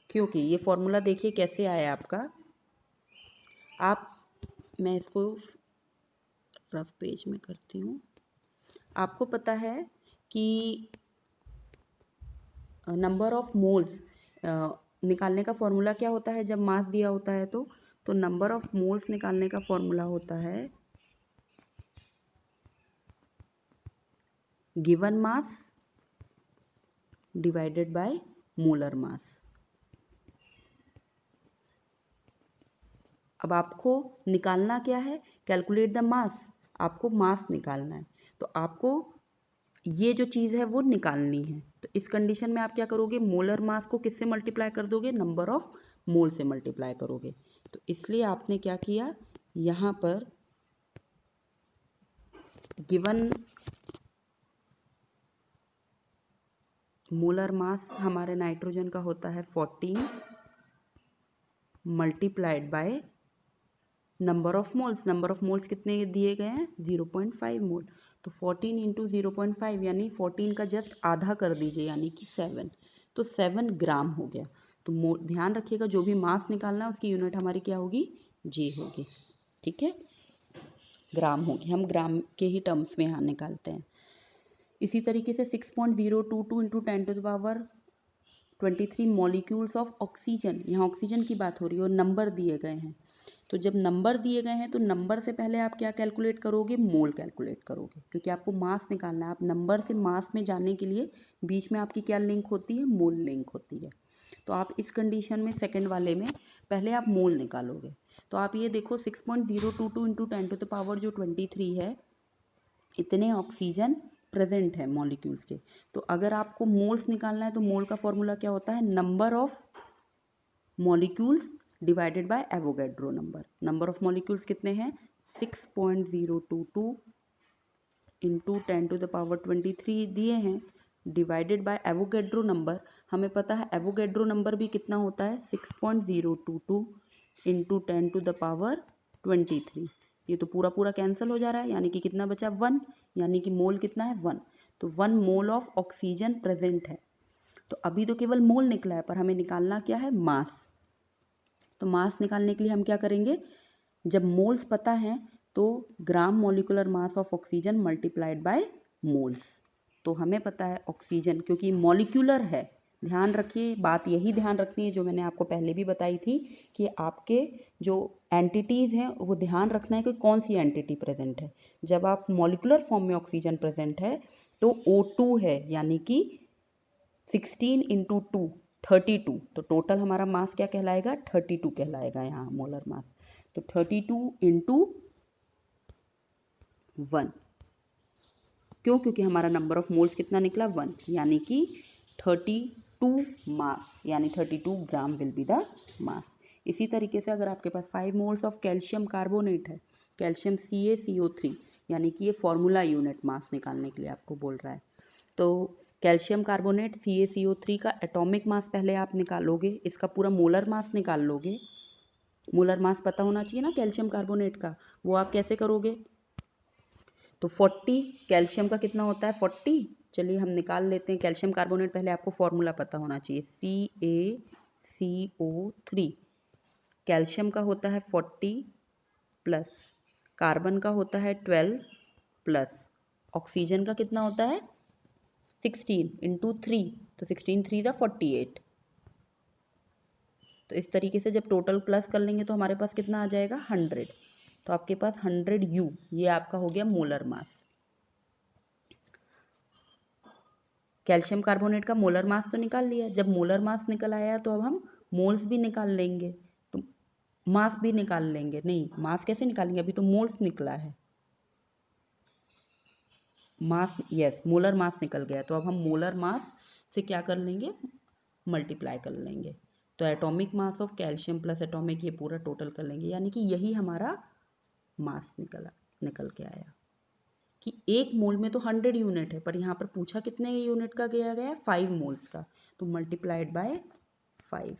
क्योंकि ये फॉर्मूला देखिए कैसे आया आपका। आप, मैं इसको रफ पेज में करती हूँ। आपको पता है कि नंबर ऑफ मोल्स निकालने का फॉर्मूला क्या होता है जब मास दिया होता है, तो नंबर ऑफ मोल्स निकालने का फॉर्मूला होता है given mass divided by molar mass. अब आपको निकालना क्या है, कैलकुलेट द मास, आपको मास निकालना है, तो आपको ये जो चीज़ है वो निकालनी है। तो इस कंडीशन में आप क्या करोगे, मोलर मास को किससे मल्टीप्लाई कर दोगे, नंबर ऑफ मोल से मल्टीप्लाई करोगे। तो इसलिए आपने क्या किया, यहाँ पर गिवन मोलर मास हमारे नाइट्रोजन का होता है 14 multiplied by number of moles. Number of moles कितने दिए गए हैं 0.5 मोल, तो 14 इंटू 0.5 यानी 14 का जस्ट आधा कर दीजिए यानी कि 7, तो 7 ग्राम हो गया। तो ध्यान रखिएगा जो भी मास निकालना है उसकी यूनिट हमारी क्या होगी, जे होगी, ठीक है, ग्राम होगी। हम ग्राम के ही टर्म्स में यहाँ निकालते हैं। इसी तरीके से 6.022 into 10 to the power 23 molecules of oxygen, यहाँ ऑक्सीजन की बात हो रही है और नंबर दिए गए हैं, तो जब नंबर दिए गए हैं तो नंबर से पहले आप क्या कैलकुलेट करोगे, मोल कैलकुलेट करोगे, क्योंकि आपको मास निकालना है। आप नंबर से मास में जाने के लिए बीच में आपकी क्या लिंक होती है, मोल लिंक होती है। तो आप इस कंडीशन में सेकंड वाले में पहले आप मोल निकालोगे। तो आप ये देखो 6.022 इंटू 10 टू द पावर जो 23 है, इतने ऑक्सीजन प्रेजेंट है मॉलिक्यूल्स के। तो अगर आपको मोल्स निकालना है तो मोल का फॉर्मूला क्या होता है, number of molecules divided by Avogadro number. Number of molecules कितने हैं, 6.022 इंटू 10 टू द पावर 23 दिए हैं, डिवाइडेड बाय एवोगैड्रो नंबर। हमें पता है एवोगैड्रो नंबर भी कितना होता है, 6.022 इंटू 10 टू द पावर 23। ये तो पूरा पूरा कैंसिल हो जा रहा है, यानी कि कितना बचा, 1, यानी कि मोल कितना है, 1। तो 1 मोल ऑफ ऑक्सीजन प्रेजेंट है। तो अभी तो केवल मोल निकला है, पर हमें निकालना क्या है, मास। तो मास निकालने के लिए हम क्या करेंगे, जब मोल्स पता है तो gram molecular mass of oxygen multiplied by moles. तो हमें पता है ऑक्सीजन, क्योंकि मॉलिक्यूलर है, ध्यान रखिए बात, यही ध्यान रखनी है जो मैंने आपको पहले भी बताई थी कि आपके जो एंटिटीज़ हैं वो ध्यान रखना है कि कौन सी एंटिटी प्रेजेंट है। जब आप मॉलिक्यूलर फॉर्म में ऑक्सीजन प्रेजेंट है तो O2 है, यानी कि 16 इंटू 2 32। तो टोटल हमारा मास क्या कहलाएगा, 32 कहलाएगा यहाँ मोलर मास। तो 32 इंटू 1, क्यों, क्योंकि हमारा नंबर ऑफ मोल्स कितना निकला, 1, यानी कि 32 मास, यानी 32 ग्राम विल बी द मास। इसी तरीके से अगर आपके पास 5 मोल्स ऑफ कैल्शियम कार्बोनेट है, कैल्शियम CaCO3, यानी कि ये फॉर्मूला यूनिट मास निकालने के लिए आपको बोल रहा है। तो कैल्शियम कार्बोनेट CaCO3 का एटॉमिक मास पहले आप निकालोगे, इसका पूरा मोलर मास निकाल लोगे। मोलर मास पता होना चाहिए ना कैल्शियम कार्बोनेट का, वो आप कैसे करोगे, तो 40 कैल्शियम का कितना होता है, 40। चलिए हम निकाल लेते हैं कैल्शियम कार्बोनेट, पहले आपको फॉर्मूला पता होना चाहिए, CaCO3। कैल्शियम का होता है 40 प्लस कार्बन का होता है 12 प्लस ऑक्सीजन का कितना होता है 16 इंटू 3, तो 16 3 ज़ा 48। तो इस तरीके से जब टोटल प्लस कर लेंगे तो हमारे पास कितना आ जाएगा 100। तो आपके पास 100U, ये आपका हो गया मोलर मास। कैल्शियम कार्बोनेट का मोलर मास तो निकाल लिया, जब मोलर मास निकल आया तो अब हम मोल्स भी निकाल लेंगे, तो मास भी निकाल लेंगे, नहीं मास कैसे निकालेंगे, अभी तो मोल्स निकला है, मास, यस मोलर मास निकल गया। तो अब हम मोलर मास से क्या कर लेंगे, मल्टीप्लाई कर लेंगे। तो atomic mass of calcium plus atomic, ये पूरा टोटल कर लेंगे, यानी कि यही हमारा मास निकल के आया कि 1 मोल में तो 100 यूनिट है, पर यहाँ पर पूछा कितने यूनिट का गया है, 5 मोल्स का, तो मल्टीप्लाइड बाय 5,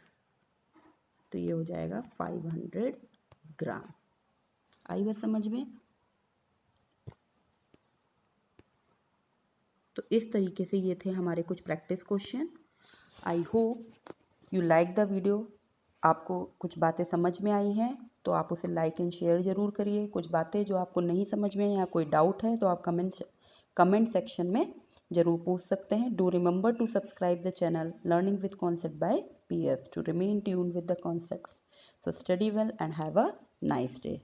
तो ये हो जाएगा 500 ग्राम। आई बात समझ में। तो इस तरीके से ये थे हमारे कुछ practice question. I hope you like the video. आपको कुछ बातें समझ में आई हैं तो आप उसे लाइक एंड शेयर ज़रूर करिए। कुछ बातें जो आपको नहीं समझ में या कोई डाउट है तो आप कमेंट सेक्शन में ज़रूर पूछ सकते हैं। Do remember to subscribe the channel learning with concept by PS to remain tuned with the concepts. So study well and have a nice day.